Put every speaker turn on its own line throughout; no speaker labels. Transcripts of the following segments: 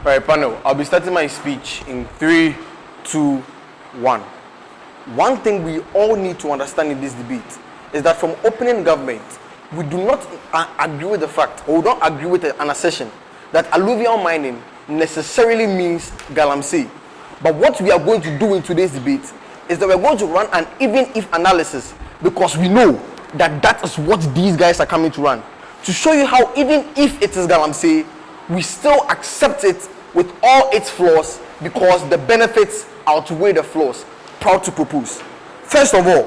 All right, panel, I'll be starting my speech in 3, 2, 1. One thing we all need to understand in this debate is that from opening government, we do not agree with the fact, or we don't agree with an assertion that alluvial mining necessarily means galamsey. But what we are going to do in today's debate is that we're going to run an even-if analysis, because we know that that is what these guys are coming to run. To show you how even if it is galamsey, we still accept it with all its flaws because the benefits outweigh the flaws. Proud to propose. First of all,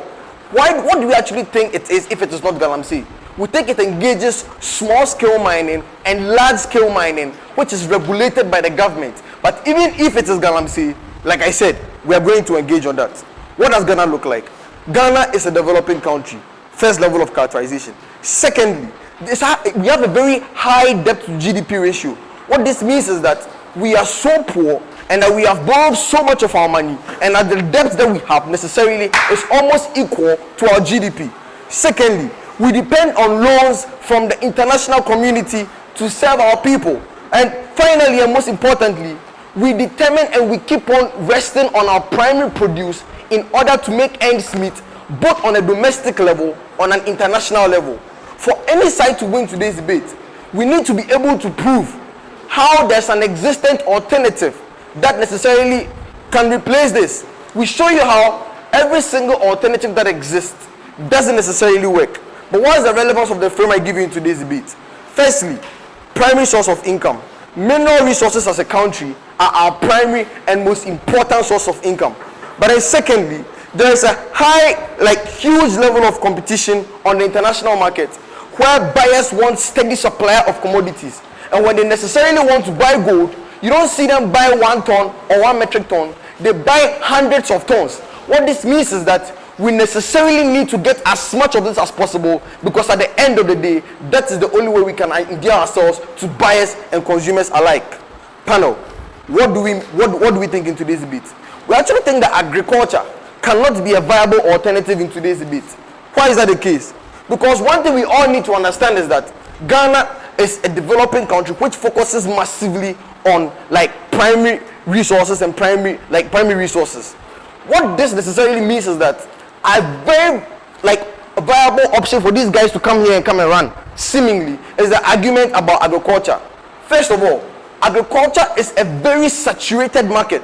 what do we actually think it is if it is not galamsey? We think it engages small-scale mining and large-scale mining, which is regulated by the government. But even if it is galamsey, like I said, we are going to engage on that. What does Ghana look like? Ghana is a developing country. First level of characterization. Secondly, we have a very high debt to GDP ratio. What this means is that we are so poor and that we have borrowed so much of our money, and that the debt that we have necessarily is almost equal to our GDP. Secondly, we depend on loans from the international community to serve our people. And finally, and most importantly, we determine and we keep on resting on our primary produce in order to make ends meet, both on a domestic level, on an international level. For any side to win today's debate, we need to be able to prove how there's an existent alternative that necessarily can replace this. We show you how every single alternative that exists doesn't necessarily work. But what is the relevance of the frame I give you in today's debate? Firstly, primary source of income. Mineral resources as a country are our primary and most important source of income. But then secondly, there is a huge level of competition on the international market, where buyers want steady supply of commodities. And when they necessarily want to buy gold, you don't see them buy 1 ton or 1 metric ton. They buy hundreds of tons. What this means is that we necessarily need to get as much of this as possible, because at the end of the day, that is the only way we can endear ourselves to buyers and consumers alike. Panel, what do we think in today's debate? We actually think that agriculture cannot be a viable alternative in today's debate. Why is that the case? Because one thing we all need to understand is that Ghana is a developing country which focuses massively on primary resources and primary resources. What this necessarily means is that a very a viable option for these guys to come here and come and run seemingly is the argument about agriculture. First of all, agriculture is a very saturated market.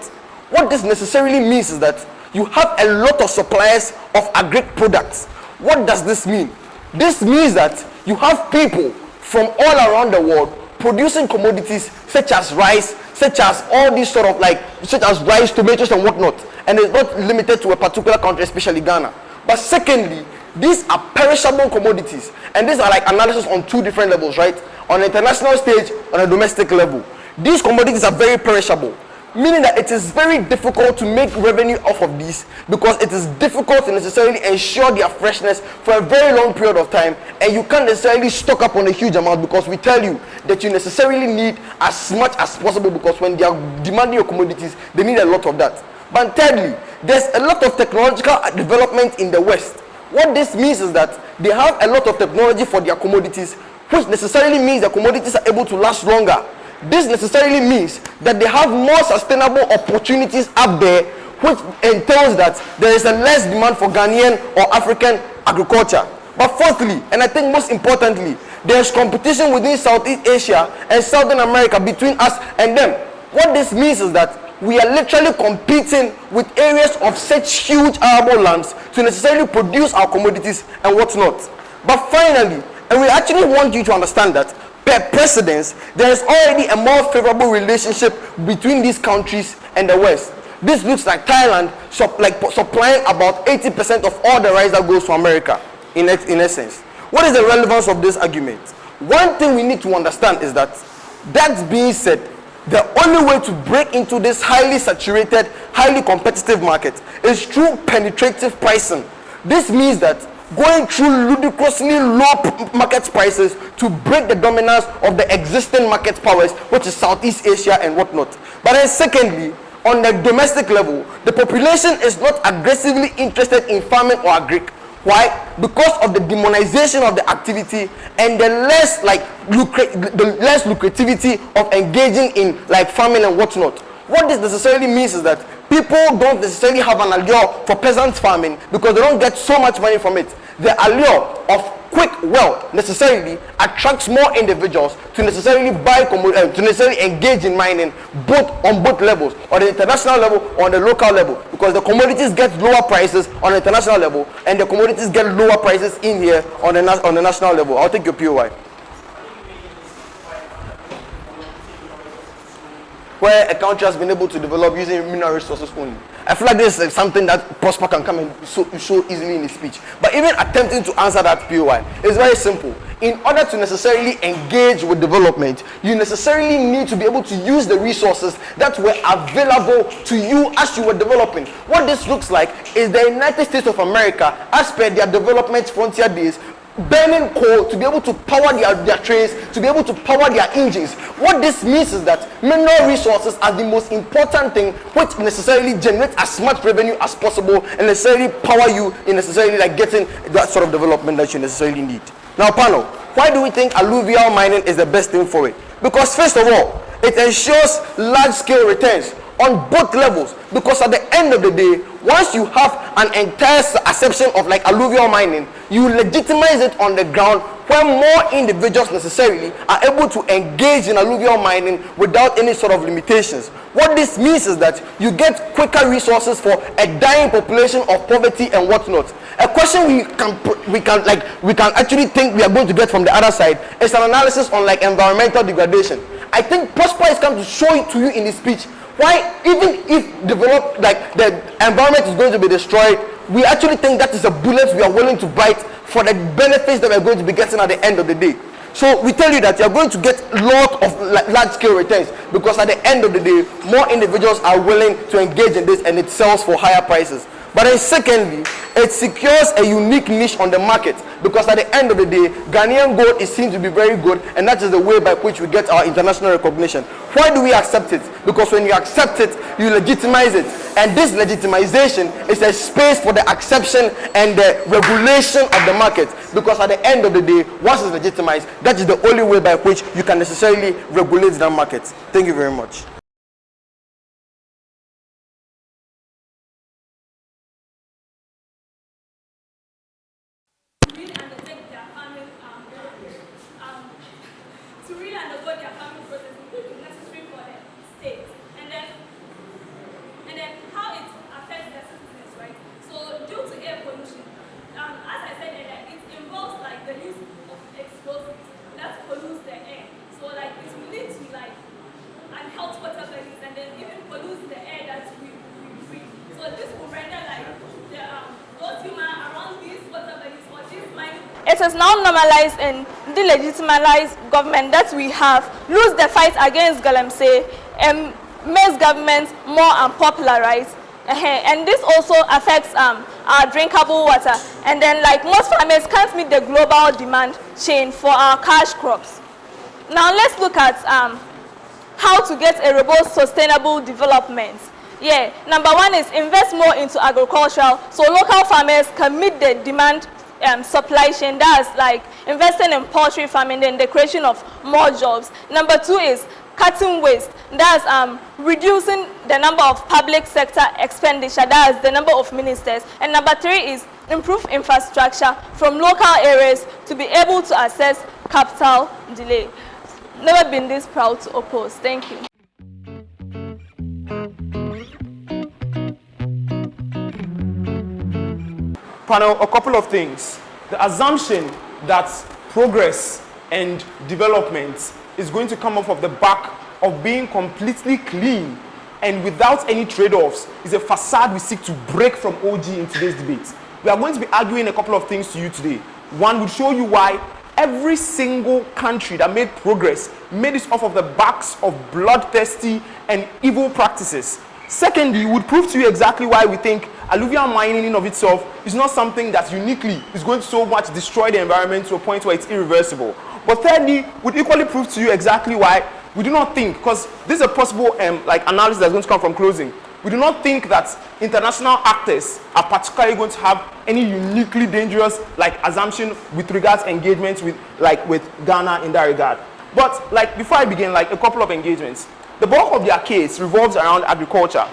What this necessarily means is that you have a lot of suppliers of agri products. What does this mean? This means that you have people from all around the world producing commodities such as rice, such as all these such as rice, tomatoes and whatnot. And it's not limited to a particular country, especially Ghana. But secondly, these are perishable commodities. And these are analysis on 2 different levels, right? On an international stage, on a domestic level. These commodities are very perishable, meaning that it is very difficult to make revenue off of these, because it is difficult to necessarily ensure their freshness for a very long period of time, and you can't necessarily stock up on a huge amount, because we tell you that you necessarily need as much as possible, because when they are demanding your commodities, they need a lot of that. But thirdly, there's a lot of technological development in the West. What this means is that they have a lot of technology for their commodities, which necessarily means the commodities are able to last longer. This necessarily means that they have more sustainable opportunities up there, which entails that there is a less demand for Ghanaian or African agriculture. But fourthly, and I think most importantly, there is competition within Southeast Asia and Southern America between us and them. What this means is that we are literally competing with areas of such huge arable lands to necessarily produce our commodities and whatnot. But finally, and we actually want you to understand that per precedence, there is already a more favorable relationship between these countries and the West. This looks like Thailand supplying about 80% of all the rice that goes to America, in essence. What is the relevance of this argument? One thing we need to understand is that being said, the only way to break into this highly saturated, highly competitive market is through penetrative pricing. This means that going through ludicrously low market prices to break the dominance of the existing market powers, which is Southeast Asia and whatnot. But then secondly, on the domestic level, the population is not aggressively interested in farming or agric. Why? Because of the demonization of the activity and the less lucrativity of engaging in like farming and whatnot. What this necessarily means is that people don't necessarily have an allure for peasant farming because they don't get so much money from it. The allure of quick wealth necessarily attracts more individuals to necessarily to necessarily engage in mining on both levels, on the international level or on the local level, because the commodities get lower prices on the international level and the commodities get lower prices in here on the national level. I'll take your POI. Where a country has been able to develop using mineral resources only. I feel like this is something that Prosper can come and show easily in his speech. But even attempting to answer that POI is very simple. In order to necessarily engage with development, you necessarily need to be able to use the resources that were available to you as you were developing. What this looks like is the United States of America, as per their development frontier days, burning coal to be able to power their trains, to be able to power their engines. What this means is that mineral resources are the most important thing which necessarily generate as much revenue as possible and necessarily power you in necessarily like getting that sort of development that you necessarily need. Now panel, why do we think alluvial mining is the best thing for it? Because first of all, it ensures large-scale returns on both levels, because at the end of the day, once you have an entire acception of like alluvial mining, you legitimize it on the ground where more individuals necessarily are able to engage in alluvial mining without any sort of limitations. What this means is that you get quicker resources for a dying population of poverty and whatnot. A question we can actually think we are going to get from the other side is an analysis on like environmental degradation. I think Prosper is going to show it to you in his speech. Why, even if the environment is going to be destroyed, we actually think that is a bullet we are willing to bite for the benefits that we are going to be getting at the end of the day. So we tell you that you are going to get a lot of large-scale returns, because at the end of the day, more individuals are willing to engage in this and it sells for higher prices. But then secondly, it secures a unique niche on the market, because at the end of the day, Ghanaian gold is seen to be very good, and that is the way by which we get our international recognition. Why do we accept it? Because when you accept it, you legitimize it. And this legitimization is a space for the acceptance and the regulation of the market. Because at the end of the day, once it's legitimized, that is the only way by which you can necessarily regulate that market. Thank you very much.
It is now normalized in the legitimized government that we have lose the fight against Galamsey and makes government more unpopularized. And this also affects our drinkable water. And then like most farmers can't meet the global demand chain for our cash crops. Now let's look at how to get a robust sustainable development. Yeah, number one is invest more into agricultural so local farmers can meet the demand supply chain. That's like investing in poultry farming and the creation of more jobs. Number two is cutting waste. That's reducing the number of public sector expenditure. That's the number of ministers. And number three is improve infrastructure from local areas to be able to access capital delay. Never been this proud to oppose. Thank you.
Panel, a couple of things. The assumption that progress and development is going to come off of the back of being completely clean and without any trade-offs is a facade we seek to break from OG in today's debate. We are going to be arguing a couple of things to you today. One would show you why every single country that made progress made it off of the backs of bloodthirsty and evil practices. Secondly, would prove to you exactly why we think alluvial mining in and of itself is not something that uniquely is going to so much destroy the environment to a point where it's irreversible. But thirdly, would equally prove to you exactly why we do not think, because this is a possible analysis that's going to come from closing. we do not think that international actors are particularly going to have any uniquely dangerous like assumption with regards engagements with Ghana in that regard. But like before I begin, like a couple of engagements, the bulk of their case revolves around agriculture.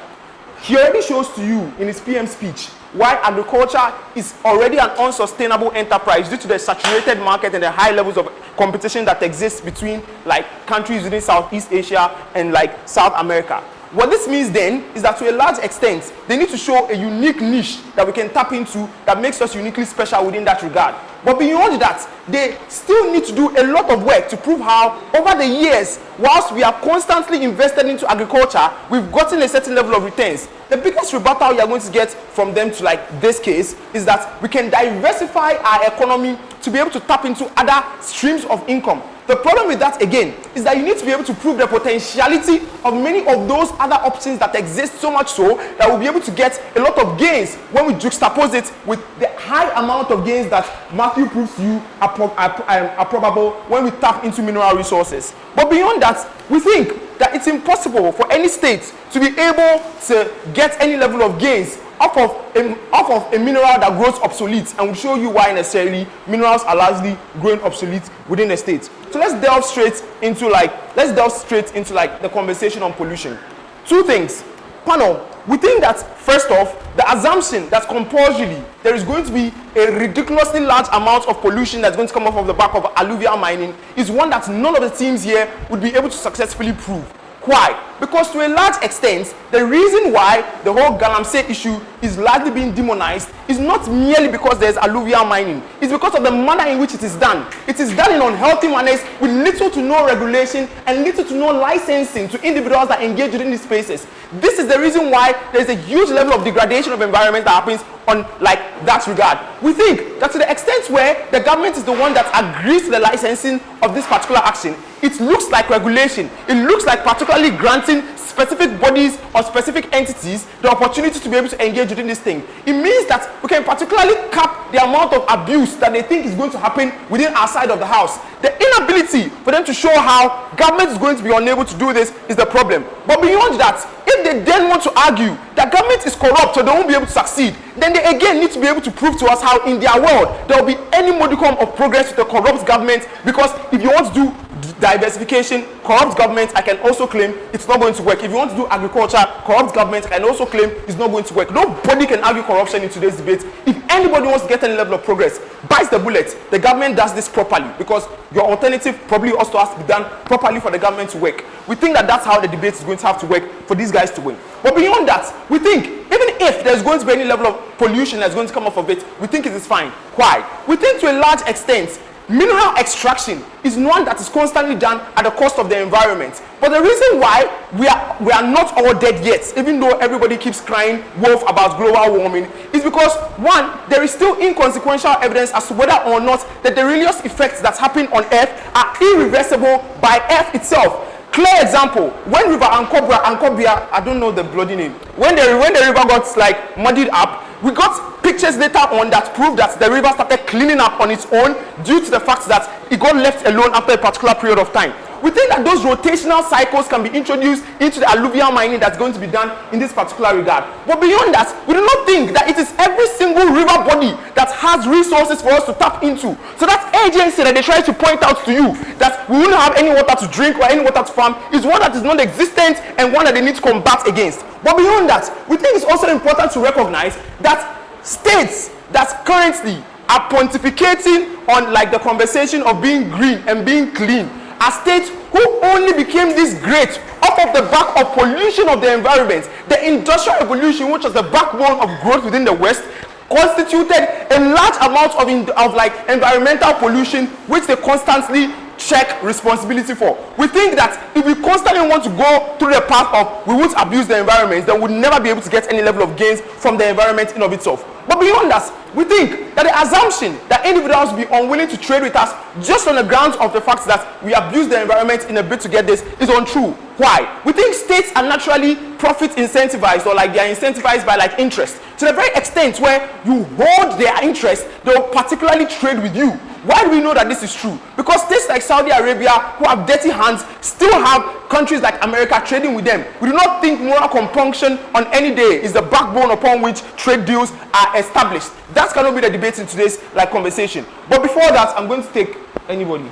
He already shows to you in his PM speech why agriculture is already an unsustainable enterprise due to the saturated market and the high levels of competition that exists between like countries within Southeast Asia and like South America. What this means then is that to a large extent, they need to show a unique niche that we can tap into that makes us uniquely special within that regard. But beyond that, they still need to do a lot of work to prove how, over the years, whilst we have constantly invested into agriculture, we've gotten a certain level of returns. The biggest rebuttal you are going to get from them to like this case is that we can diversify our economy to be able to tap into other streams of income. The problem with that, again, is that you need to be able to prove the potentiality of many of those other options that exist, so much so that we'll be able to get a lot of gains when we juxtapose it with the high amount of gains that Matthew proves to you are probable when we tap into mineral resources. But beyond that, we think that it's impossible for any state to be able to get any level of gains off of a mineral that grows obsolete, and we'll show you why necessarily minerals are largely growing obsolete within the state. So let's delve straight into the conversation on pollution. Two things. Panel, we think that first off, the assumption that compulsorily there is going to be a ridiculously large amount of pollution that's going to come off of the back of alluvial mining is one that none of the teams here would be able to successfully prove. Why? Because to a large extent, the reason why the whole Galamsey issue is largely being demonized is not merely because there's alluvial mining. It's because of the manner in which it is done. It is done in unhealthy manners with little to no regulation and little to no licensing to individuals that engage within these spaces. This is the reason why there's a huge level of degradation of environment that happens on like that regard. We think that to the extent where the government is the one that agrees to the licensing of this particular action, it looks like regulation. It looks like particularly granting specific bodies or specific entities the opportunity to be able to engage within this thing. It means that we can particularly cap the amount of abuse that they think is going to happen within our side of the house. The inability for them to show how government is going to be unable to do this is the problem. But beyond that, if they then want to argue that government is corrupt so they won't be able to succeed, then they again need to be able to prove to us how in their world there will be any modicum of progress with the corrupt government, because if you want to do diversification, corrupt government, I can also claim it's not going to work. If you want to do agriculture, corrupt government, I can also claim it's not going to work. Nobody can argue corruption in today's debate. If anybody wants to get any level of progress, bites the bullet. The government does this properly, because your alternative probably also has to be done properly for the government to work. We think that that's how the debate is going to have to work for these guys to win. But beyond that, we think even if there's going to be any level of pollution that's going to come off of it, we think it is fine. Why? We think to a large extent, mineral extraction is one that is constantly done at the cost of the environment. But the reason why we are not all dead yet, even though everybody keeps crying wolf about global warming, is because, one, there is still inconsequential evidence as to whether or not the deleterious effects that happen on Earth are irreversible by Earth itself. Clear example, when River Ankobia, I don't know the bloody name, when the river got like muddied up, we got pictures later on that proved that the river started cleaning up on its own due to the fact that it got left alone after a particular period of time. We think that those rotational cycles can be introduced into the alluvial mining that's going to be done in this particular regard. But beyond that, we do not think that it is every single river body that has resources for us to tap into. So that agency that they try to point out to you that we won't have any water to drink or any water to farm is one that is non-existent and one that they need to combat against. But beyond that, we think it's also important to recognize that states that currently are pontificating on like the conversation of being green and being clean are states who only became this great off of the back of pollution of the environment. The Industrial Revolution, which was the backbone of growth within the West, constituted a large amount of like environmental pollution, which they constantly check responsibility for. We think that if we constantly want to go through the path of we won't abuse the environment, then we'll never be able to get any level of gains from the environment in of itself. But beyond that, we think that the assumption that individuals will be unwilling to trade with us just on the grounds of the fact that we abuse the environment in a bid to get this is untrue. Why? We think states are naturally profit incentivized, or like they are incentivized by like interest. To the very extent where you hold their interest, they will particularly trade with you. Why do we know that this is true? Because states like Saudi Arabia, who have dirty hands, still have countries like America trading with them. We do not think moral compunction on any day is the backbone upon which trade deals are established. That cannot be the debate in today's conversation. But before that, I'm going to take anybody.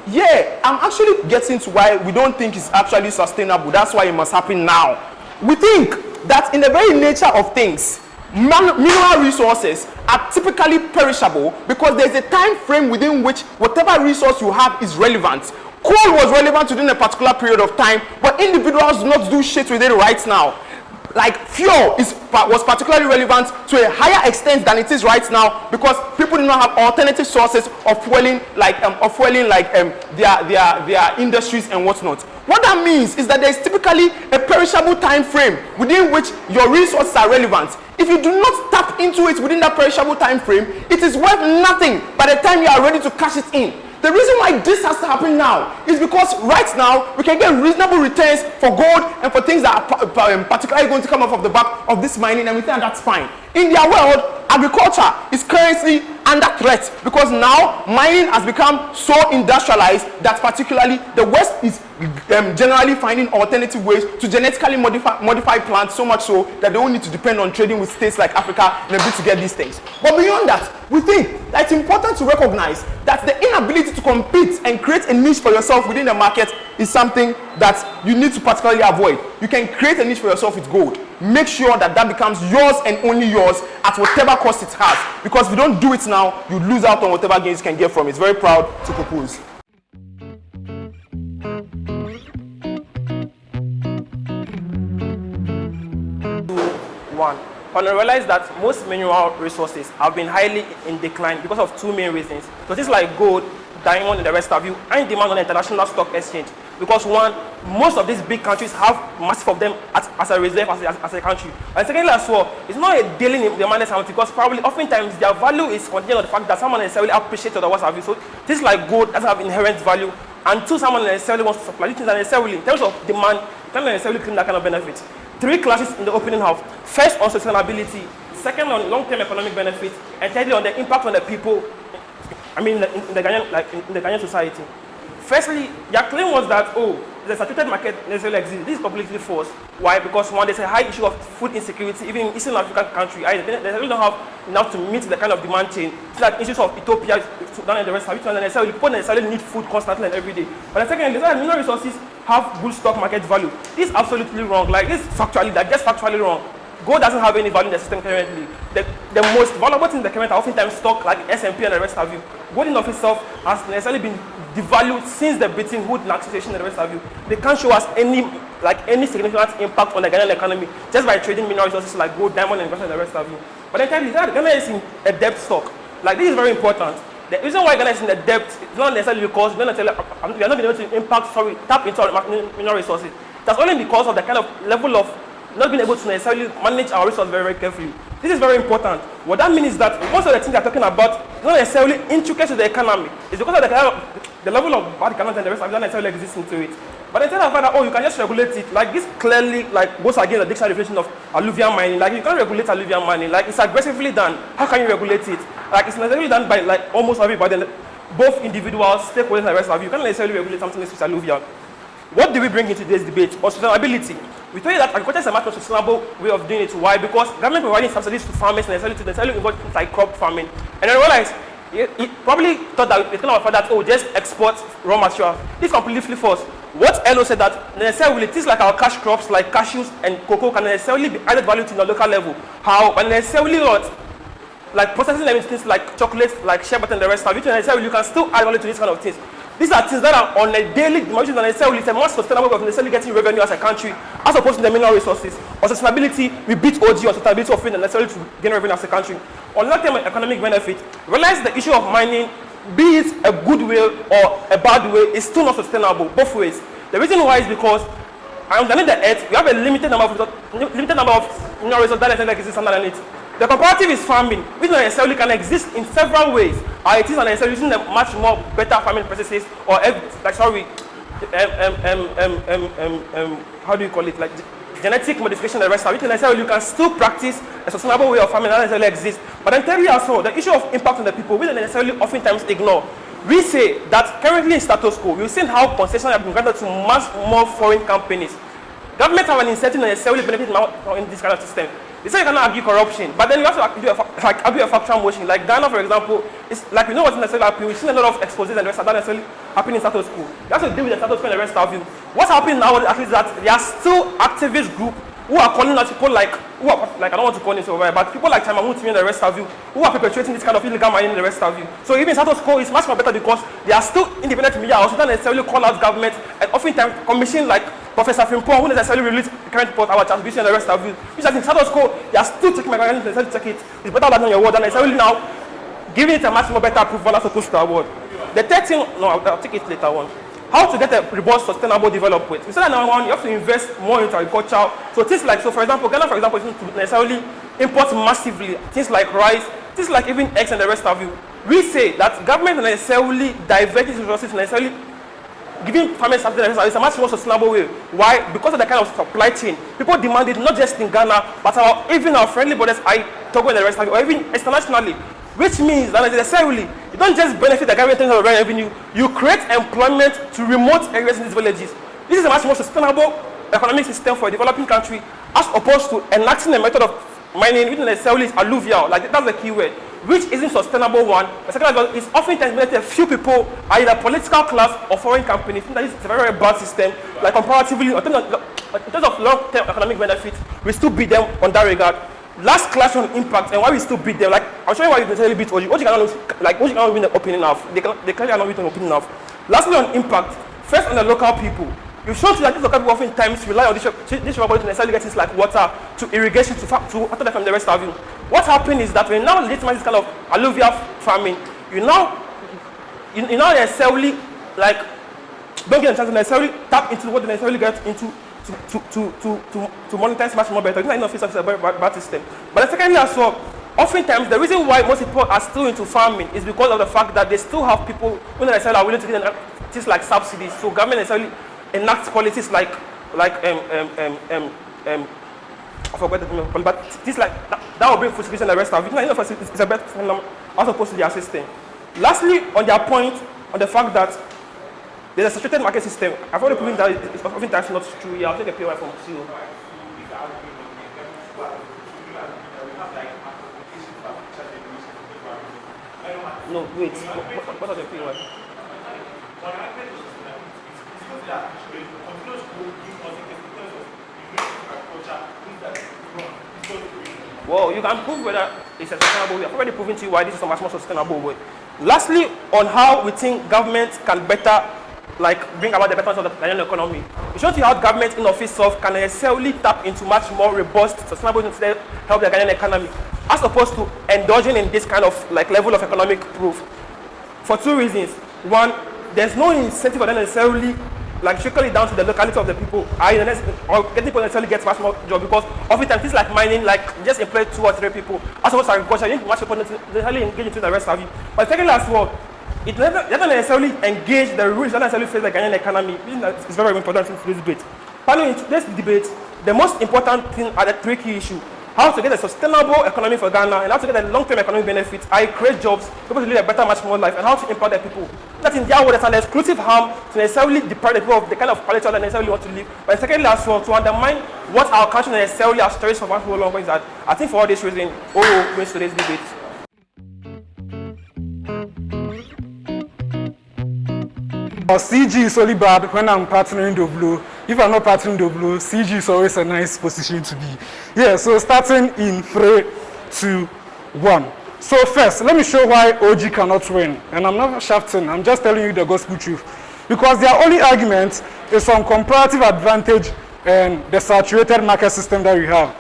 Yeah, I'm actually getting to why we don't think it's actually sustainable. That's why it must happen now. We think that in the very nature of things, mineral resources are typically perishable because there's a time frame within which whatever resource you have is relevant. Coal was relevant within a particular period of time, but individuals do not do shit with it right now. Like fuel was particularly relevant to a higher extent than it is right now because people do not have alternative sources of fueling their industries and whatnot. What that means is that there is typically a perishable time frame within which your resources are relevant. If you do not tap into it within that perishable time frame, it is worth nothing by the time you are ready to cash it in. The reason why this has to happen now is because right now we can get reasonable returns for gold and for things that are particularly going to come off of the back of this mining, and we think that's fine. In their world, agriculture is currently under threat because now mining has become so industrialized that particularly the West is generally finding alternative ways to genetically modify plants, so much so that they don't need to depend on trading with states like Africa in a bit to get these things. But beyond that, we think that it's important to recognize that the inability to compete and create a niche for yourself within the market is something that you need to particularly avoid. You can create a niche for yourself with gold. Make sure that that becomes yours and only yours at whatever cost it has. Because if you don't do it now, you lose out on whatever gains you can get from it. It's very proud to propose.
One, when I realized that most mineral resources have been highly in decline because of two main reasons. So things like gold, diamond, and the rest of you, are in demand on the international stock exchange. Because one, most of these big countries have massive of them as a reserve, as a country. And secondly as well, it's not a daily demand because probably oftentimes their value is contingent on the fact that someone necessarily appreciates or what have you. So things like gold doesn't have inherent value. And two, someone necessarily wants to supply things that necessarily, in terms of demand, you can't necessarily claim that kind of benefit. Three classes in the opening half. First on sustainability, second on long-term economic benefit, and thirdly on the impact on the people, in the Ghanaian society. Firstly, your claim was that, the saturated market necessarily exists. This is completely false. Why? Because one, there's a high issue of food insecurity, even in Eastern African countries. They really don't have enough to meet the kind of demand chain. It's like issues of Ethiopia, Sudan, and the rest of it. People necessarily need food constantly and every day. But secondly, mineral resources have good stock market value. This is absolutely wrong. Like this factually, that's just factually wrong. Gold doesn't have any value in the system currently. The most valuable things in the current are oftentimes stock like S&P and the rest of you. Gold in of itself has necessarily been devalued since the Bretton Woods situation and the rest of you. They can't show us any significant impact on the Ghanaian economy just by trading mineral resources like gold, diamond, and the rest of you. But then Ghana is in a debt stock. Like this is very important. The reason why Ghana is in the debt is not necessarily because we are not being able to tap into our mineral resources. That's only because of the kind of level of not being able to necessarily manage our resources very, very carefully. This is very important. What that means is that most of the things they're talking about is not necessarily intricate to the economy. It's because of the level of bad economy and the rest of it that necessarily exists into it. But instead of that, you can just regulate it. Like this clearly goes against the dictionary definition of alluvial mining. Like you can't regulate alluvial mining. Like it's aggressively done. How can you regulate it? Like it's necessarily done by almost everybody, both individuals, stakeholders, and the rest of you. You can't necessarily regulate something which is alluvial. What do we bring into today's debate? On sustainability. We told you that agriculture is a much more sustainable way of doing it. Why? Because government providing subsidies to farmers necessarily involve things like crop farming. And I realized it probably thought that it's going to offer that, just export raw material. This is completely false. What LO said that necessarily things like our cash crops like cashews and cocoa can necessarily be added value to the local level. How? But necessarily not. Like processing things like chocolates, like sherbet and the rest of it, necessarily you can still add value to these kind of things. These are things that are on a daily dimension and necessarily it's a more sustainable way of necessarily getting revenue as a country as opposed to the mineral resources. On sustainability, we beat OG on sustainability of it and necessarily to gain revenue as a country. On long-term economic benefit, realize the issue of mining, be it a good way or a bad way, is still not sustainable, both ways. The reason why is because underneath the earth, we have a limited number of mineral resources that necessarily exist underneath. The comparative is farming, which necessarily can exist in several ways. It is necessarily using a much more better farming practices, or how do you call it? Like genetic modification and the rest of it, necessarily you can still practice a sustainable way of farming that necessarily exists. But then tell you as well, the issue of impact on the people, we don't necessarily oftentimes ignore. We say that currently in status quo, we've seen how concessions have been granted to much more foreign companies. Governments have an incentive to necessarily benefit in this kind of system. They say you cannot argue corruption, but then you have to argue a factual motion. Like Ghana, for example, it's like we know what's necessarily happening. We've seen a lot of exposes and the rest of that necessarily happening in status quo. You have to deal with the status quo and the rest of you. What's happening now is that there are still activist groups who are calling out people like, I don't want to call it over, but people like Ntiri and the rest of you, who are perpetuating this kind of illegal mining and the rest of you. So even status quo is much more better because they are still independent media, also don't necessarily call out government, and oftentimes commission like Professor Frimpong, who necessarily released the current report, our transmission and the rest of you. Which I think status quo, they are still taking my guidance, necessarily check it. It's better than your word, and necessarily now giving it a much more better approval as opposed to our word. The third thing, no, I'll take it later on. How to get a robust, sustainable development. Instead of number one, you have to invest more into agriculture. So things like, so for example, Ghana, for example, is not to necessarily import massively things like rice, things like even eggs and the rest of you. We say that government necessarily divert its resources, necessarily giving farmers something like this is a much more sustainable way. Why? Because of the kind of supply chain. People demand it not just in Ghana, but even our friendly borders, Togo and the rest of it, or even internationally. Which means that necessarily, you don't just benefit the government in terms of revenue, you create employment to remote areas in these villages. This is a much more sustainable economic system for a developing country, as opposed to enacting a method of mining, which necessarily is alluvial, like that's the key word, which isn't sustainable one. The second one is oftentimes benefit a few people, either political class or foreign companies. That is a very, very bad system. Like comparatively, in terms of long-term economic benefits, we still beat them on that regard. Last clash on impact and why we still beat them. Like I'll show you why you necessarily beat OG. OG cannot win the opening enough. They clearly cannot win the opening enough. Lastly on impact, first on the local people. You've shown that these local people oftentimes rely on this body to necessarily get things like water, to irrigation, to after that from the rest of you. What happened is that when you now legitimize this kind of alluvial farming, you now necessarily like don't get a chance to necessarily tap into what they necessarily get into to monetize much more better. It's not enough, it's a very bad system. But secondly as well, oftentimes the reason why most people are still into farming is because of the fact that they still have people who necessarily are willing to get things like subsidies. So government necessarily enacts policies like I forgot the name, but things like that will bring food security and the rest of it. It's not enough, it's a better system as opposed to their system. Lastly, on their point on the fact that there's a saturated market system. I've already proven that it's oftentimes not true. Yeah, I'll take a PY from CEO. No, wait. What are the PY? Well, you can prove whether it's a sustainable way. I've already proven to you why this is a much more sustainable way. Lastly, on how we think government can better bring about the betterment of the Ghanaian economy. It shows you how government in office can necessarily tap into much more robust, sustainable to help the Ghanaian economy, as opposed to indulging in this kind of level of economic proof. For two reasons. One, there's no incentive for them necessarily trickle it down to the locality of the people, or getting people necessarily get much more job because oftentimes things like mining, just employ 2 or 3 people. As opposed to agriculture, you need much people necessarily engage into the rest of it. But secondly as well, it doesn't necessarily engage the rules that necessarily face the Ghanaian economy. It's very, very important in this debate. Finally, in today's debate, the most important thing are the 3 key issues. How to get a sustainable economy for Ghana and how to get a long-term economic benefits, create jobs, people to live a better, much more life, and how to empower the people. That in their world, there's an exclusive harm to necessarily deprive the people of the kind of quality that necessarily want to live. But secondly, as well, to undermine what our country necessarily has cherished for much more longer is that I think for all this reason, OO wins today's debate.
CG is only bad when I'm partnering Dorvlo. If I'm not partnering Dorvlo, CG is always a nice position to be. Yeah, so starting in 3, 2, 1. So first, let me show why OG cannot win. And I'm not shafting, I'm just telling you the gospel truth. Because their only argument is on comparative advantage and the saturated market system that we have.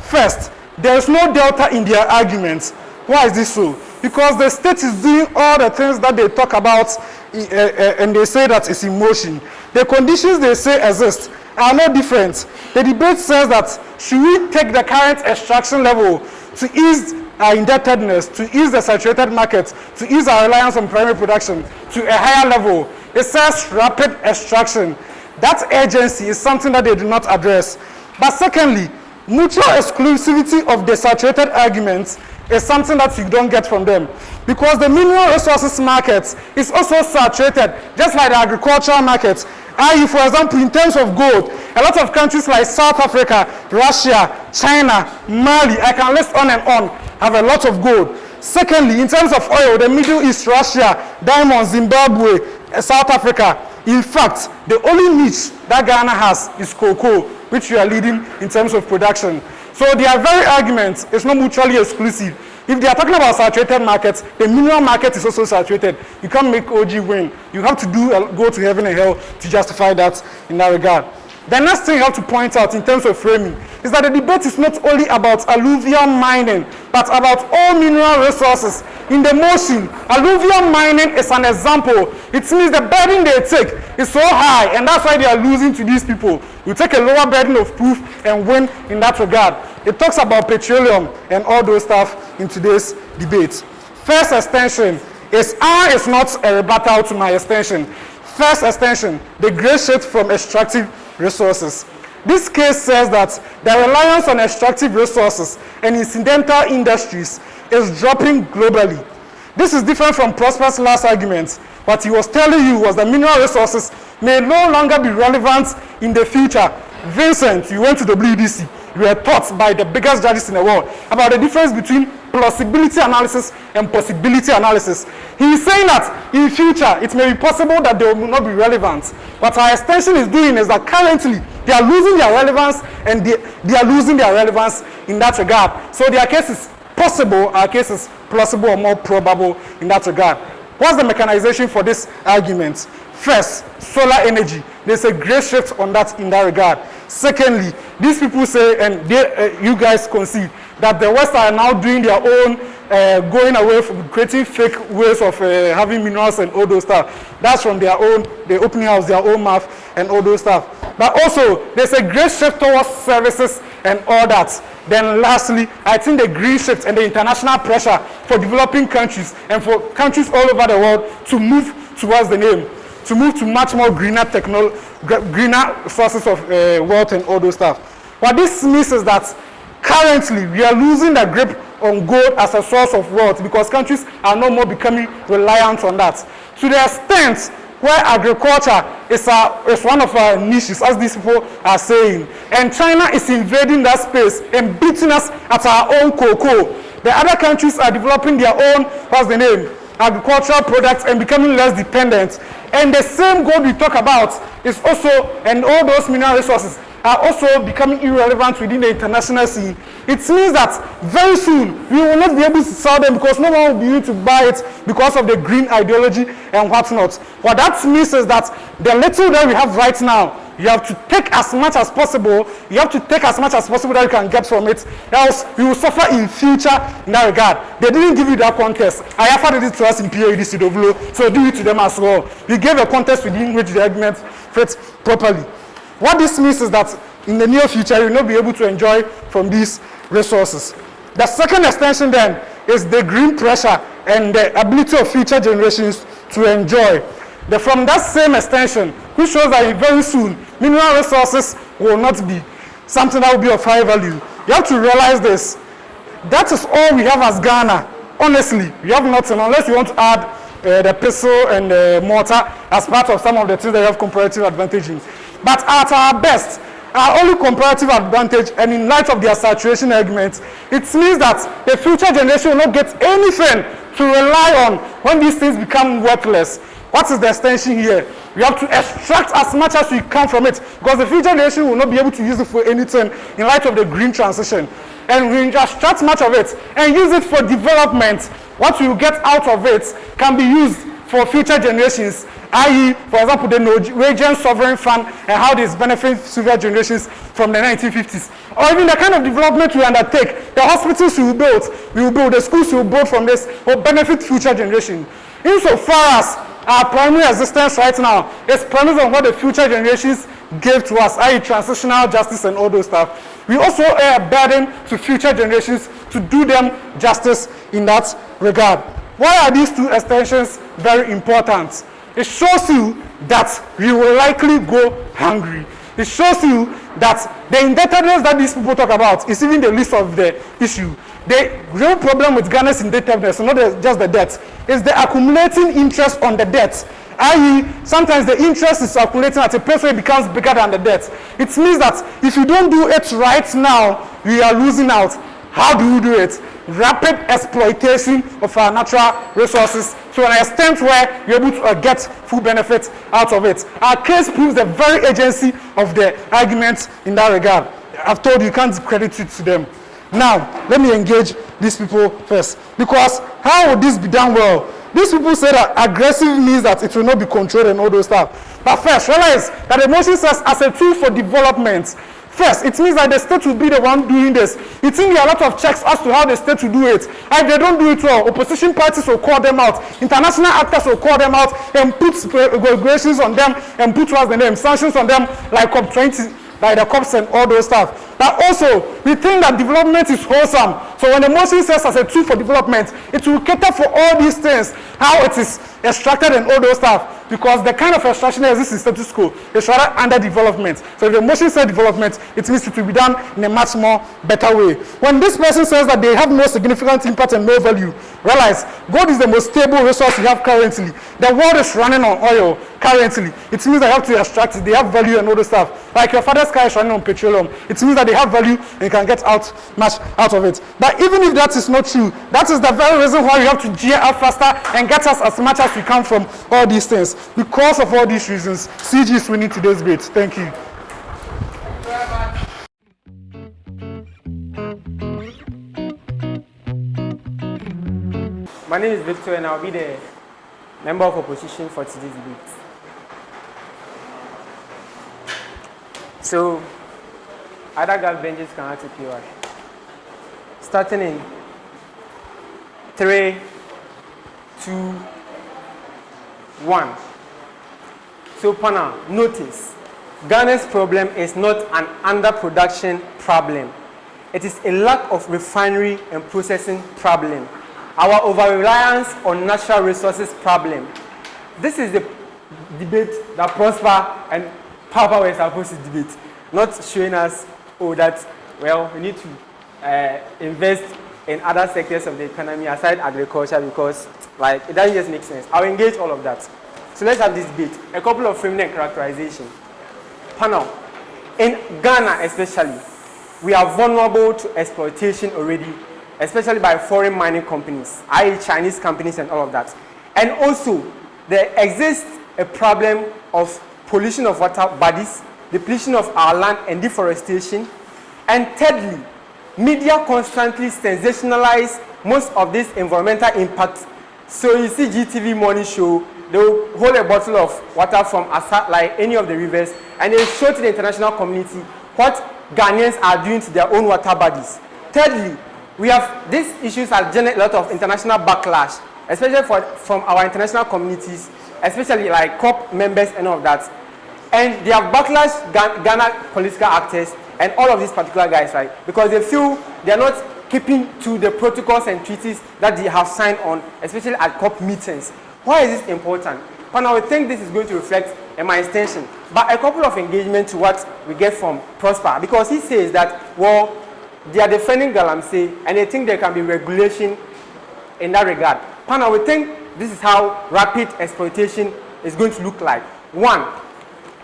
First, there is no delta in their arguments. Why is this so? Because the state is doing all the things that they talk about and they say that it's in motion. The conditions they say exist are no different. The debate says that should we take the current extraction level to ease our indebtedness, to ease the saturated market, to ease our reliance on primary production to a higher level. It says rapid extraction. That urgency is something that they do not address. But secondly, mutual exclusivity of the saturated arguments is something that you don't get from them, because the mineral resources market is also saturated, just like the agricultural market. I.e., for example, in terms of gold, a lot of countries like South Africa, Russia, China, Mali, I can list on and on, have a lot of gold. Secondly, in terms of oil, the Middle East, Russia, diamond, Zimbabwe, South Africa. In fact, the only niche that Ghana has is cocoa, which we are leading in terms of production. So their very argument is not mutually exclusive. If they are talking about saturated markets, the mineral market is also saturated. You can't make OG win. You have to go to heaven and hell to justify that in that regard. The next thing you have to point out in terms of framing is that the debate is not only about alluvial mining, but about all mineral resources. In the motion, alluvial mining is an example. It means the burden they take is so high, and that's why they are losing to these people. You take a lower burden of proof and win in that regard. It talks about petroleum and all those stuff in today's debate. First extension is R is not a rebuttal to my extension. First extension, the great shift from extractive resources. This case says that the reliance on extractive resources and incidental industries is dropping globally. This is different from Prosper's last argument. What he was telling you was that mineral resources may no longer be relevant in the future. Vincent, you went to WDC. You were taught by the biggest judges in the world about the difference between plausibility analysis and possibility analysis. He is saying that in future it may be possible that they will not be relevant. What our extension is doing is that currently they are losing their relevance, and they are losing their relevance in that regard. So their case is possible, our case is plausible or more probable in that regard. What's the mechanization for this argument? First, solar energy. There's a great shift on that in that regard. Secondly, these people say, and you guys concede, that the West are now doing their own, going away from creating fake ways of having minerals and all those stuff. That's from their own, the opening house, their own mouth and all those stuff. But also, there's a great shift towards services and all that. Then lastly, I think the green shift and the international pressure for developing countries and for countries all over the world to move towards the name, to move to much more greener greener sources of wealth and all those stuff. What this means is that currently we are losing the grip on gold as a source of wealth because countries are no more becoming reliant on that. To the extent where agriculture is one of our niches, as these people are saying, and China is invading that space and beating us at our own cocoa. The other countries are developing their own, agricultural products and becoming less dependent. And the same gold we talk about is also, and all those mineral resources are also becoming irrelevant within the international scene. It means that very soon we will not be able to sell them because no one will be able to buy it because of the green ideology and whatnot. What that means is that the little that we have right now, you have to take as much as possible. You have to take as much as possible that you can get from it. Else, we will suffer in future in that regard. They didn't give you that contest. Arafat did it to us in PADC Dorvlo, so do it to them as well. We gave a contest within which the argument fits properly. What this means is that in the near future, you will not be able to enjoy from these resources. The second extension then is the green pressure and the ability of future generations to enjoy. From that same extension, which shows that very soon, mineral resources will not be something that will be of high value. You have to realize this. That is all we have as Ghana. Honestly, we have nothing unless you want to add the pestle and the mortar as part of some of the things that have comparative advantage in. But at our best, our only comparative advantage, and in light of their saturation arguments, it means that the future generation will not get anything to rely on when these things become worthless. What is the extension here? We have to extract as much as we can from it because the future generation will not be able to use it for anything in light of the green transition. And we extract much of it and use it for development. What we will get out of it can be used for future generations, i.e., for example, the Norwegian Sovereign Fund and how this benefits future generations from the 1950s. Or even the kind of development we undertake, the hospitals we will build, the schools we will build from this will benefit future generations. Insofar as our primary existence right now is premised on what the future generations gave to us, i.e. transitional justice and all those stuff. We also owe a burden to future generations to do them justice in that regard. Why are these two extensions very important? It shows you that we will likely go hungry. It shows you that the indebtedness that these people talk about is even the least of the issue. The real problem with Ghana's indebtedness is not just the debt, it's the accumulating interest on the debt. I.e., sometimes the interest is accumulating at a pace where it becomes bigger than the debt. It means that if you don't do it right now, we are losing out. How do you do it? Rapid exploitation of our natural resources to an extent where you're able to get full benefit out of it. Our case proves the very agency of the argument in that regard. I've told you can't credit it to them. Now, let me engage these people first. Because how would this be done well? These people say that aggressive means that it will not be controlled and all those stuff. But first, realize that the motion says as a tool for development. First, it means that the state will be the one doing this. It means there are a lot of checks as to how the state will do it. And if they don't do it well, opposition parties will call them out. International actors will call them out and put regulations on them and put what's the name, sanctions on them like COP20, like the COPs and all those stuff. But also, we think that development is wholesome. So when the motion says as a tool for development, it will cater for all these things, how it is extracted and all those stuff. Because the kind of extraction that exists in status quo is rather under development. So if the motion says development, it means it will be done in a much more better way. When this person says that they have no significant impact and no value, realize gold is the most stable resource we have currently. The world is running on oil currently. It means they have to extract it, they have value and all this stuff. Like your father's car is running on petroleum. It means that they have value and you can get out much out of it. But even if that is not true, that is the very reason why we have to gear up faster and get us as much as we can from all these things. Because of all these reasons, CG is winning today's debate. Thank you.
My name is Victor and I'll be the member of opposition for today's debate. So, other girl benches can have to PY. Starting in 3, 2, 1. So, Pana, notice, Ghana's problem is not an underproduction problem. It is a lack of refinery and processing problem. Our over-reliance on natural resources problem. This is the debate that Prosper and Papa were supposed to debate, not showing us, oh, that, well, we need to invest in other sectors of the economy aside agriculture because, like, it doesn't just make sense. I'll engage all of that. So let's have this debate. A couple of framing and characterization. Panel, in Ghana especially, we are vulnerable to exploitation already, especially by foreign mining companies, i.e. Chinese companies and all of that. And also, there exists a problem of pollution of water bodies, depletion of our land and deforestation. And thirdly, media constantly sensationalize most of this environmental impact. So you see GTV morning show, they will hold a bottle of water from like any of the rivers and they show to the international community what Ghanaians are doing to their own water bodies. Thirdly, we have these issues have generated a lot of international backlash, especially from our international communities, especially like COP members and all of that. And they have backlash Ghana political actors and all of these particular guys, right? Because they feel they are not keeping to the protocols and treaties that they have signed on, especially at COP meetings. Why is this important? And I would think this is going to reflect in my extension, but a couple of engagement to what we get from Prosper, because he says that, well, they are defending Galamsey and they think there can be regulation in that regard. And I would think this is how rapid exploitation is going to look like. One,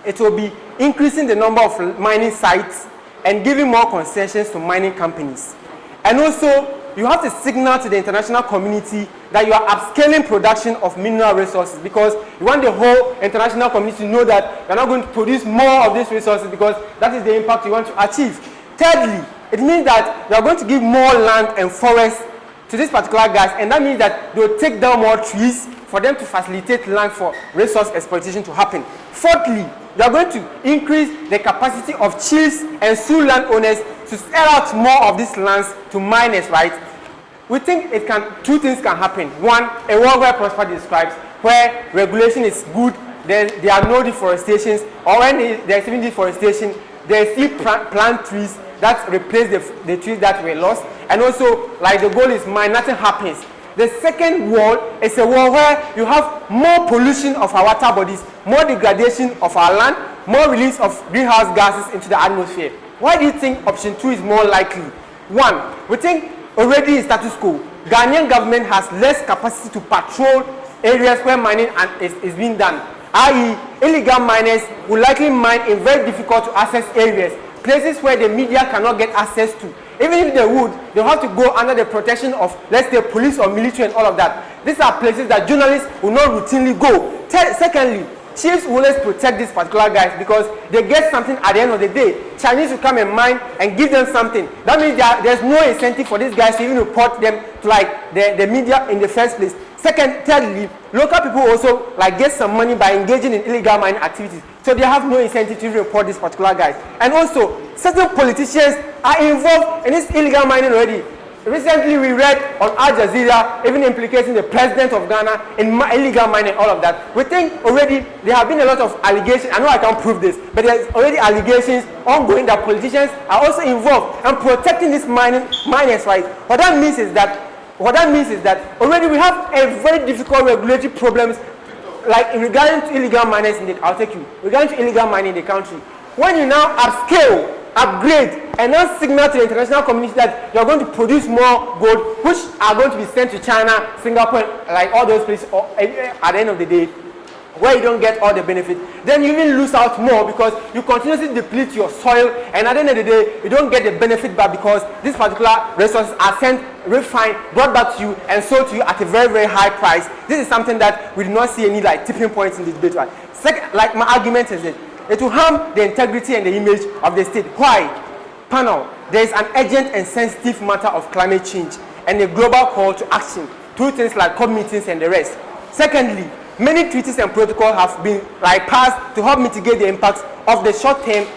it will be increasing the number of mining sites and giving more concessions to mining companies. And also, you have to signal to the international community that you are upscaling production of mineral resources because you want the whole international community to know that you're not going to produce more of these resources because that is the impact you want to achieve. Thirdly, it means that you are going to give more land and forests to these particular guys, and that means that they will take down more trees for them to facilitate land for resource exploitation to happen. Fourthly, you are going to increase the capacity of chiefs and Sioux landowners to sell out more of these lands to miners, right? We think two things can happen. One, a world where Prosper describes, where regulation is good, there are no deforestations, or when there's even deforestation, they still plant trees that replace the trees that were lost, and also, like the goal is mine, nothing happens. The second world is a world where you have more pollution of our water bodies, more degradation of our land, more release of greenhouse gases into the atmosphere. Why do you think option 2 is more likely? 1, we think already in status quo, Ghanaian government has less capacity to patrol areas where mining is being done, i.e. illegal miners will likely mine in very difficult to access areas, places where the media cannot get access to. Even if they would, they'll have to go under the protection of, let's say, police or military and all of that. These are places that journalists will not routinely go. Secondly, chiefs will always protect these particular guys because they get something at the end of the day. Chinese will come and mine and give them something. That means there's no incentive for these guys to even report them to like the media in the first place. Thirdly, local people also like get some money by engaging in illegal mining activities. So they have no incentive to report these particular guys. And also, certain politicians are involved in this illegal mining already. Recently, we read on Al Jazeera even implicating the president of Ghana in illegal mining, all of that. We think already there have been a lot of allegations. I know I can't prove this, but there's already allegations ongoing that politicians are also involved and protecting these miners' rights. What that means is that already we have a very difficult regulatory problems, like in regarding to illegal miners in the, I'll take you, regarding to illegal mining in the country. When you now upscale, upgrade, and now signal to the international community that you're going to produce more gold, which are going to be sent to China, Singapore, like all those places, at the end of the day, where you don't get all the benefit, then you even lose out more because you continuously deplete your soil, and at the end of the day, you don't get the benefit back because these particular resources are sent, refined, brought back to you, and sold to you at a very, very high price. This is something that we do not see any like tipping points in this debate. Right? Second, like my argument is that it will harm the integrity and the image of the state. Why? Panel, there is an urgent and sensitive matter of climate change and a global call to action through things like COP meetings and the rest. Secondly, many treaties and protocols have been like passed to help mitigate the impacts of the short-term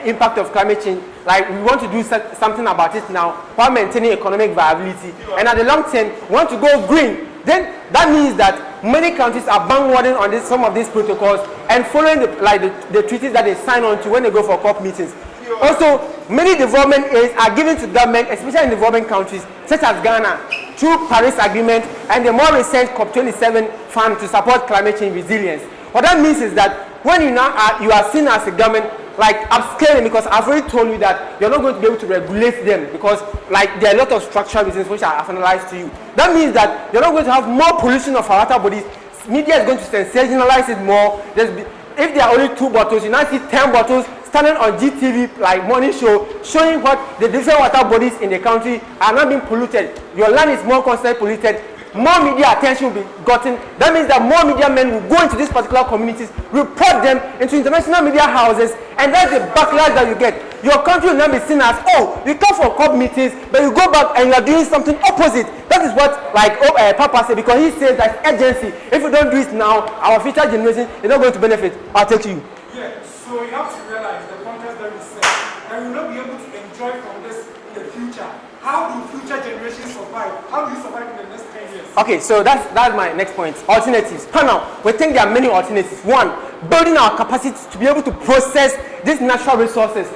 impact of climate change. Like we want to do something about it now while maintaining economic viability. And at the long term, we want to go green. Then that means that many countries are bandwagoning on some of these protocols and following the treaties that they sign on to when they go for COP meetings. Also, many development aids are given to government, especially in developing countries such as Ghana, through Paris Agreement and the more recent COP27 fund to support climate change resilience. What that means is that when you are seen as a government like upscaling, because I've already told you that you're not going to be able to regulate them because like there are a lot of structural reasons which I have analyzed to you. That means that you're not going to have more pollution of our water bodies. Media is going to sensationalize it more. If there are only 2 bottles, you now see 10 bottles standing on GTV like morning show showing what the different water bodies in the country are not being polluted. Your land is more constantly polluted. More media attention will be gotten. That means that more media men will go into these particular communities, report them into international media houses, and that's the backlash that you get. Your country will not be seen as, oh, you come for COP meetings, but you go back and you are doing something opposite. That is what like Papa said, because he says that urgency. If we don't do it now, our future generation is not going to benefit. I'll take to you.
Yeah, so you have to realize the context that we said, that we will not be able to enjoy from this in the future. How do future generations survive? How do you survive in the next 10 years?
Okay, so that's my next point. Alternatives. Now, we think there are many alternatives. One, building our capacity to be able to process these natural resources.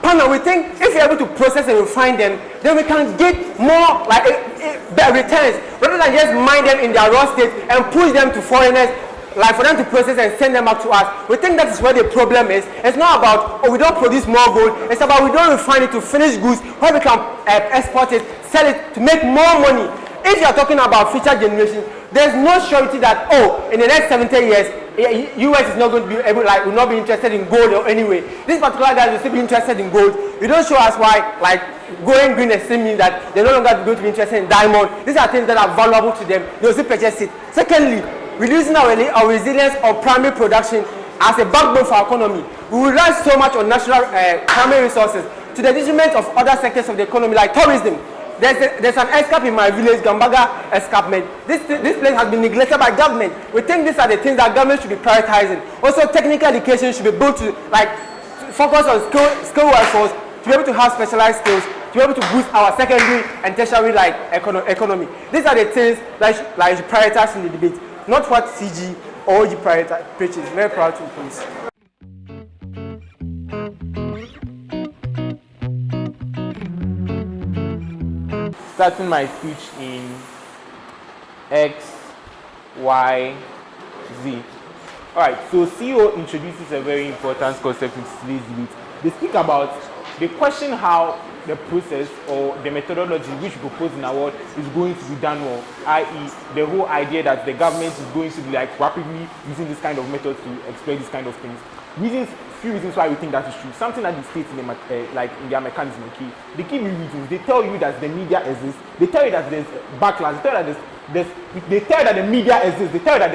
Now, we think if we're able to process and refine them, then we can get more like better returns rather than just mine them in their raw state and push them to foreigners, like for them to process and send them back to us. We think that is where the problem is. It's not about, oh, we don't produce more gold. It's about we don't refine it to finished goods where we can export it, sell it to make more money. If you are talking about future generations, there's no surety that, oh, in the next 70 years, US is not going to be able, like, will not be interested in gold or anyway. These particular guys will still be interested in gold. You don't show us why, like, going green is means that they're no longer going to be interested in diamond. These are things that are valuable to them. They'll still purchase it. Secondly, reducing our resilience on primary production as a backbone for our economy. We rely so much on natural primary resources to the detriment of other sectors of the economy like tourism. There's an escarp in my village, Gambaga escarpment. This place has been neglected by government. We think these are the things that government should be prioritizing. Also, technical education should be built to like focus on skill workforce to be able to have specialized skills, to be able to boost our secondary and tertiary like economy. These are the things that should prioritize in the debate, not what CG or OG preaches. Very proud to please.
Starting my speech in X, Y, Z. All right, so CEO introduces a very important concept in today's debate. They speak about, they question how the process or the methodology which we propose in our world is going to be done well, i.e. the whole idea that the government is going to be like rapidly using this kind of method to exploit this kind of things. Few reasons why we think that is true. Something that the state in their mechanism, okay? They give you reasons. They tell you that the media exists. They tell you that there's backlash. They tell you that the media exists. They tell you that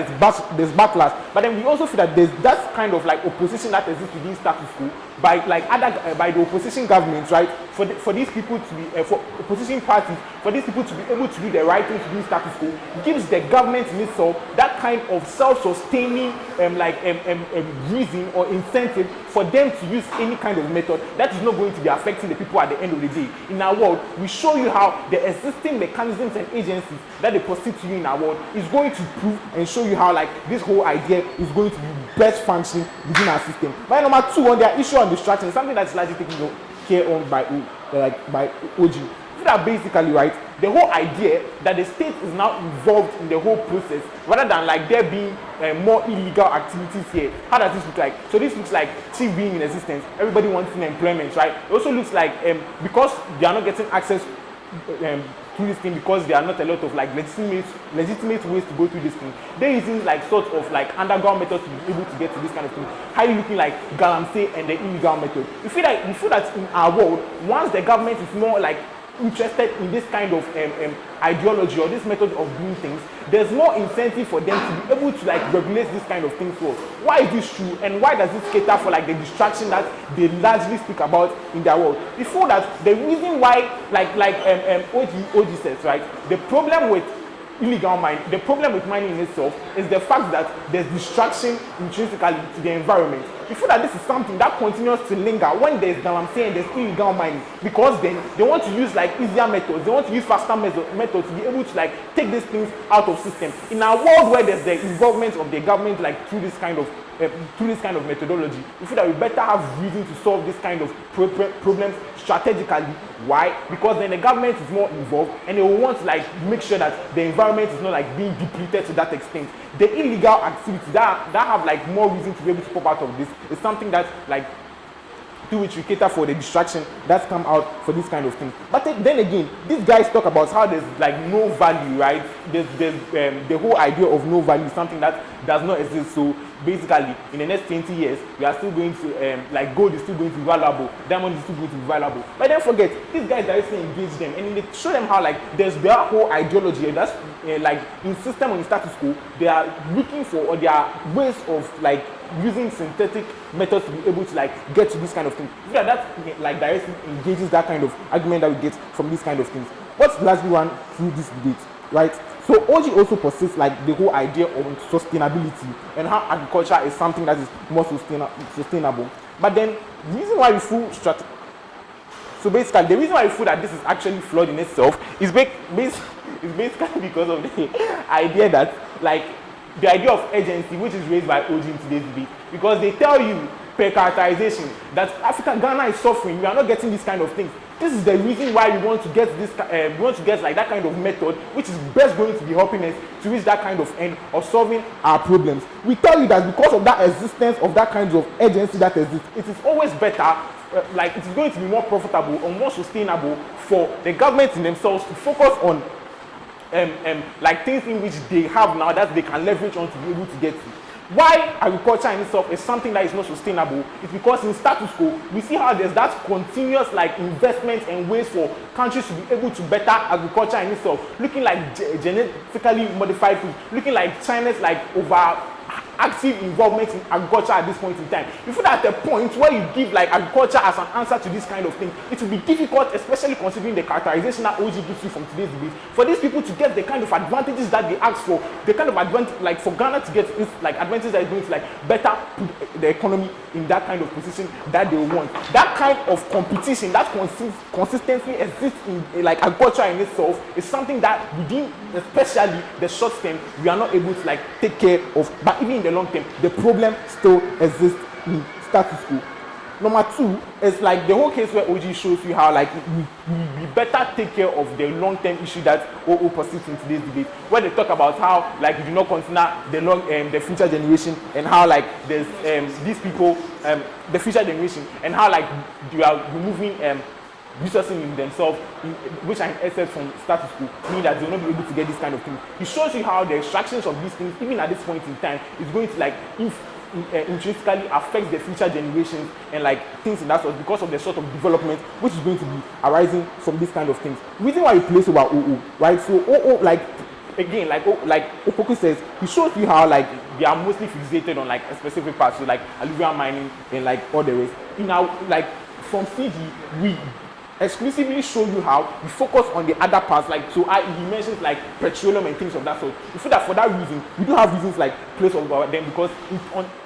there's backlash. But then we also feel that there's that kind of like opposition that exists within status quo by the opposition governments, right? For these people to be for opposition parties, for these people to be able to do the right thing to do status quo, gives the government in itself that kind of self-sustaining reason or incentive for them to use any kind of method that is not going to be affecting the people at the end of the day. In our world, we show you how the existing mechanisms and agencies that they proceed to you in our world is going to prove and show you how like this whole idea is going to be best functioning within our system. But number two, on their issue on distraction, something that's largely taken care of by OG. That basically, right, the whole idea that the state is now involved in the whole process rather than like there being more illegal activities here. How does this look like? So this looks like chief being in existence, everybody wants employment, right? It also looks like because they are not getting access through this thing, because there are not a lot of like legitimate ways to go through this thing, they're using like sort of like underground methods to be able to get to this kind of thing. How are you looking like galamsey and the illegal method? We feel that in our world, once the government is more like interested in this kind of ideology or this method of doing things, there's more incentive for them to be able to like regulate this kind of thing. So why is this true, and why does this cater for like the distraction that they largely speak about in their world? Before that, the reason why OG says, right, the problem with illegal mining, the problem with mining in itself is the fact that there's distraction intrinsically to the environment. Before that, this is something that continues to linger when there's there's illegal mining, because then they want to use like easier methods, they want to use faster methods to be able to like take these things out of system. In a world where there's the involvement of the government like through this kind of methodology, we feel that we better have reason to solve this kind of problems strategically. Why? Because then the government is more involved and they will want to like make sure that the environment is not like being depleted to that extent. The illegal activities that have like more reason to be able to pop out of this is something that like to which we cater for the distraction that's come out for this kind of thing. But then again, these guys talk about how there's like no value, right? There's the whole idea of no value is something that does not exist. So basically, in the next 20 years, we are still going to like gold is still going to be valuable, diamond is still going to be valuable. But don't forget, these guys directly engage them and they show them how like there's their whole ideology that's like in system on the status quo. They are looking for, or there are ways of like using synthetic methods to be able to like get to this kind of thing. Yeah, that like directly engages that kind of argument that we get from these kind of things. What's largely run through this debate, right? So OG also persists like the whole idea of sustainability and how agriculture is something that is more sustainable. But then the reason why we feel so basically the reason why we feel that this is actually flawed in itself is basically because of the idea that like the idea of agency, which is raised by OG in today's debate, because they tell you per characterization that Ghana is suffering, we are not getting this kind of things. This is the reason why we want to get this, we want to get like that kind of method, which is best going to be helping us to reach that kind of end of solving our problems. We tell you that because of that existence of that kind of agency that exists, it is always better, like it is going to be more profitable or more sustainable for the government in themselves to focus on like things in which they have now that they can leverage on to be able to get to. Why agriculture in itself is something that is not sustainable is because in status quo, we see how there's that continuous like investment and ways for countries to be able to better agriculture in itself, looking like genetically modified food, looking like China's like over active involvement in agriculture at this point in time. You feel that at the point where you give like agriculture as an answer to this kind of thing, it will be difficult, especially considering the characterization that OG gives you from today's debate, for these people to get the kind of advantages that they ask for, the kind of advantage, like for Ghana to get this like advantage that is going to like better put the economy in that kind of position that they want. That kind of competition that consistently exists in like agriculture in itself is something that within especially the short term we are not able to like take care of, but even in the long term the problem still exists in status quo. number two is like the whole case where OG shows you how like we better take care of the long-term issue that OO persists in today's debate, where they talk about how like you do not consider the future generation, and how like there's these people, the future generation, and how like you are removing resources in themselves, which are in excess from status quo, meaning that they will not be able to get this kind of thing. It shows you how the extractions of these things, even at this point in time, is going to like intrinsically affect the future generations and like things in that sort, because of the sort of development which is going to be arising from this kind of things. The reason why we place over OO, right? So OO, like again, like Opoku says, he shows you how like they are mostly fixated on like a specific part, so like alluvial mining and like all the rest. In our like from CG, we exclusively show you how we focus on the other parts, like so he mentions like petroleum and things of that sort. We feel that for that reason we do have reasons like place over them, because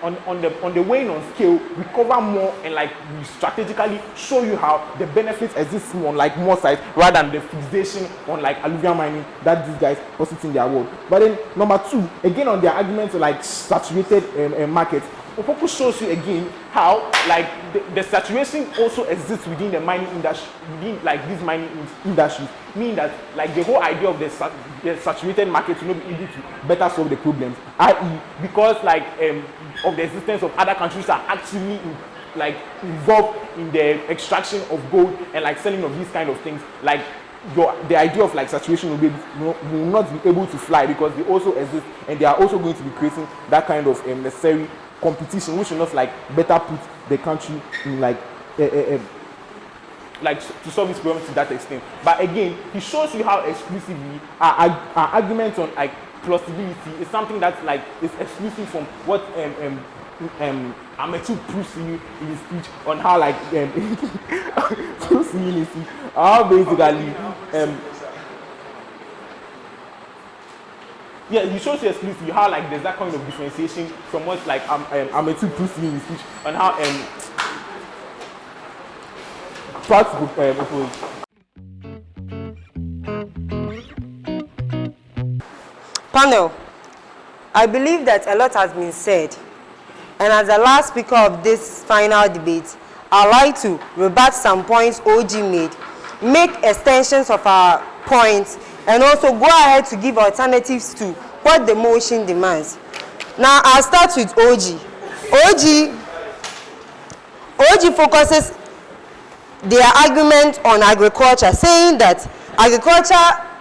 on the weighing on scale we cover more, and like we strategically show you how the benefits exist on like more sides rather than the fixation on like alluvial mining that these guys posit in their world. But then number two, again on their argument to like saturated markets, Opoku shows you again how like the saturation also exists within the mining industry, within like these mining industries, meaning that like the whole idea of the saturated market will not be able to better solve the problems, i.e. because like of the existence of other countries that are actually like involved in the extraction of gold and like selling of these kind of things, like the idea of like saturation will not be able to fly, because they also exist and they are also going to be creating that kind of necessary competition, which will not like better put the country in like like to solve its problems to that extent. But again, he shows you how exclusively our argument on like plausibility is something that like is exclusive from what Ametu proves to you in his speech on how like proves to you how basically yeah, he shows you exclusively how like there's that kind of differentiation from what like Ametu proves to you in his speech on how
Panel, I believe that a lot has been said, and as the last speaker of this final debate, I'd like to rebut some points OG made, make extensions of our points, and also go ahead to give alternatives to what the motion demands. Now, I'll start with OG. OG focuses their argument on agriculture, saying that agriculture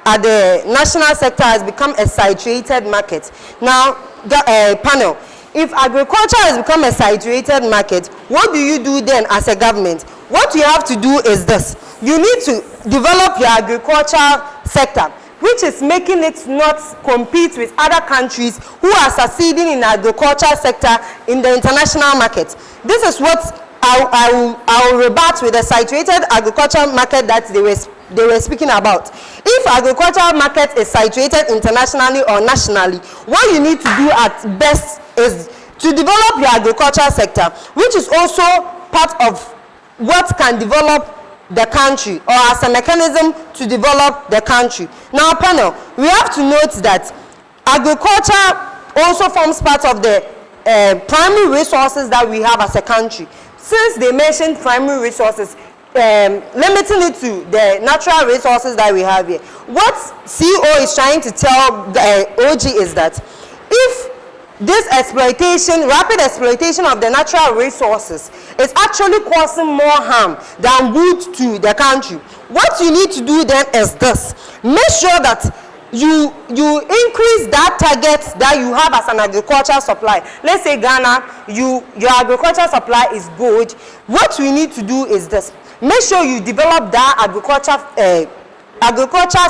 at the national sector has become a saturated market. Now, panel, if agriculture has become a saturated market, what do you do then as a government? What you have to do is this. You need to develop your agriculture sector, which is making it not compete with other countries who are succeeding in the agriculture sector in the international market. This is what I will rebut with the saturated agriculture market that they were speaking about. If agricultural market is saturated internationally or nationally, what you need to do at best is to develop your agriculture sector, which is also part of what can develop the country, or as a mechanism to develop the country. Now, panel, we have to note that agriculture also forms part of the primary resources that we have as a country. Since they mentioned primary resources, limiting it to the natural resources that we have here, what CEO is trying to tell OG is that if this exploitation, rapid exploitation of the natural resources is actually causing more harm than good to the country, what you need to do then is this. Make sure that you increase that target that you have as an agricultural supply. Let's say Ghana, your agricultural supply is gold. What we need to do is this. Make sure you develop that agriculture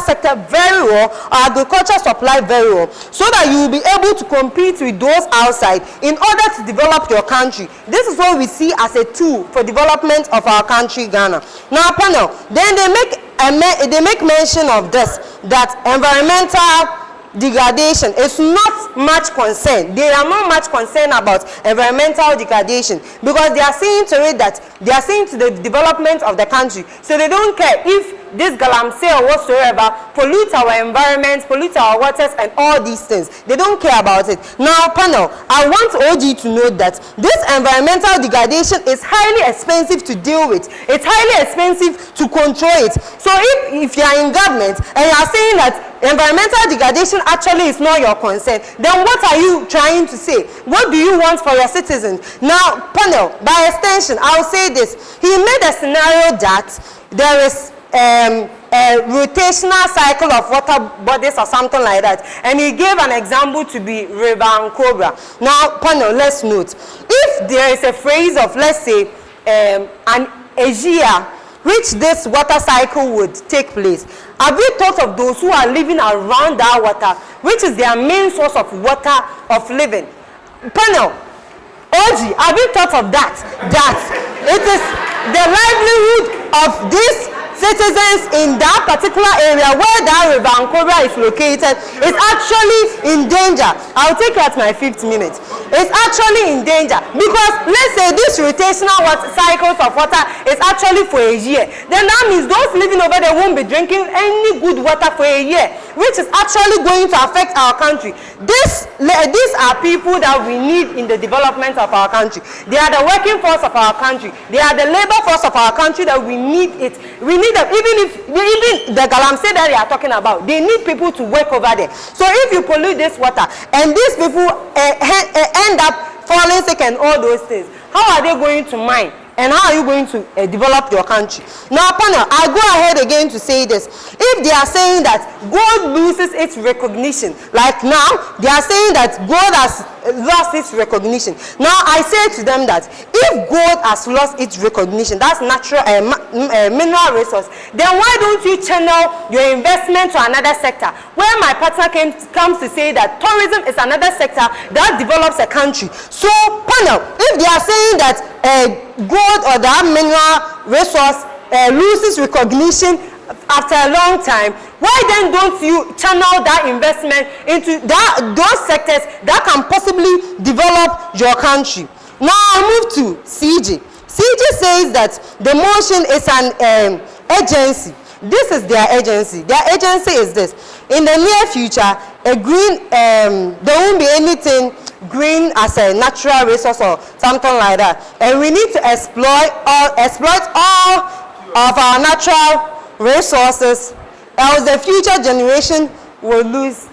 sector very well, or agriculture supply very well, so that you will be able to compete with those outside in order to develop your country. This is what we see as a tool for development of our country, Ghana. Now, panel, then they make mention of this, that environmental degradation is not much concerned. They are not much concerned about environmental degradation, because they are seeing to it that they are seeing to the development of the country. So they don't care if this galamsey or whatsoever pollute our environment, pollute our waters and all these things. They don't care about it. Now, panel, I want OG to note that this environmental degradation is highly expensive to deal with. It's highly expensive to control it. So if you are in government and you are saying that environmental degradation actually is not your concern, then what are you trying to say? What do you want for your citizens? Now, panel, by extension, I'll say this. He made a scenario that there is a rotational cycle of water bodies or something like that, and he gave an example to be river and cobra. Now, panel, let's note, if there is a phrase of, let's say, an year which this water cycle would take place, have we thought of those who are living around that water, which is their main source of water of living? Panel, OG, have you thought of that? That it is the livelihood of these citizens in that particular area where that river and cobra is located is actually in danger. I'll take you at my 5th minute. It's actually in danger because let's say this rotational cycles of water is actually for a year. Then that means those living over there won't be drinking any good water for a year, which is actually going to affect our country. These are people that we need in the development of our country. They are the working force of our country. They are the labor force of our country that we need it. We need them. Even the galamsey that they are talking about, they need people to work over there. So if you pollute this water and these people end up falling sick and all those things, how are they going to mine? And how are you going to develop your country? Now, panel, I'll go ahead again to say this. If they are saying that gold loses its recognition, like now, they are saying that gold has lost its recognition. Now, I say to them that if gold has lost its recognition, that's natural mineral resource, then why don't you channel your investment to another sector? Where my partner comes to say that tourism is another sector that develops a country. So, panel, if they are saying that gold or that mineral resource loses recognition after a long time, why then don't you channel that investment into those sectors that can possibly develop your country? Now I move to CG. CG says that the motion is an agency. This is their agency. Their agency is this. In the near future, there won't be anything green as a natural resource or something like that. And we need to exploit all of our natural resources, else the future generation will lose.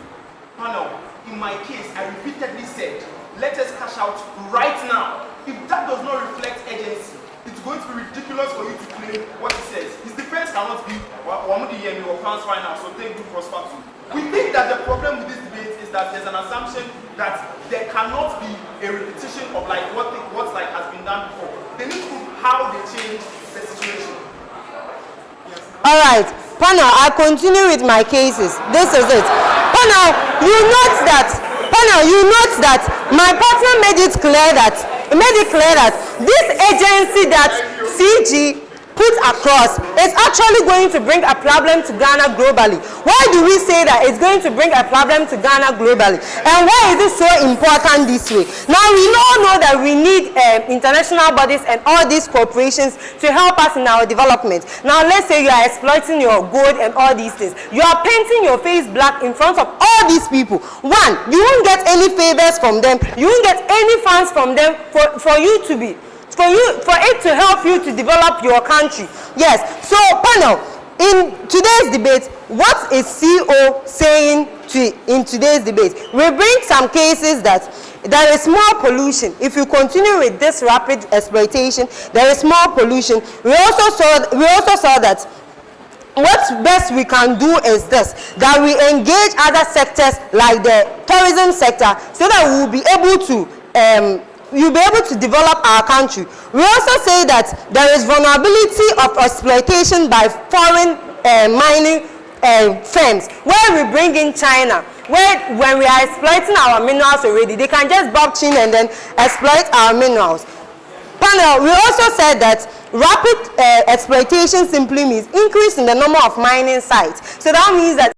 Panel, in my case, I repeatedly said, let us cash out right now. If that does not reflect agency, it's going to be ridiculous for you to claim what he says. His defense cannot be, Wamudi Yemi or France finance, so take good prosperity. We think that the problem with this debate is that there's an assumption that there cannot be a repetition of like what has been done before. They need to prove how they changed the situation. Yes.
All right, panel, I continue with my cases. This is it. Panel, you note that my partner made it clear that this agency that CG put across is actually going to bring a problem to Ghana globally. Why do we say that it's going to bring a problem to Ghana globally? And why is it so important this way? Now, we all know that we need international bodies and all these corporations to help us in our development. Now, let's say you are exploiting your gold and all these things. You are painting your face black in front of all these people. One, you won't get any favors from them. You won't get any funds from them for it to help you to develop your country. Yes. So, panel, in today's debate, what is CO saying in today's debate? We bring some cases that there is more pollution. If you continue with this rapid exploitation, there is more pollution. We also saw that what best we can do is this, that we engage other sectors like the tourism sector so that we will be able to you'll be able to develop our country. We also say that there is vulnerability of exploitation by foreign mining firms, where we bring in China, when we are exploiting our minerals already, they can just bob chin and then exploit our minerals. Panel, we also said that rapid exploitation simply means increase in the number of mining sites. So that means that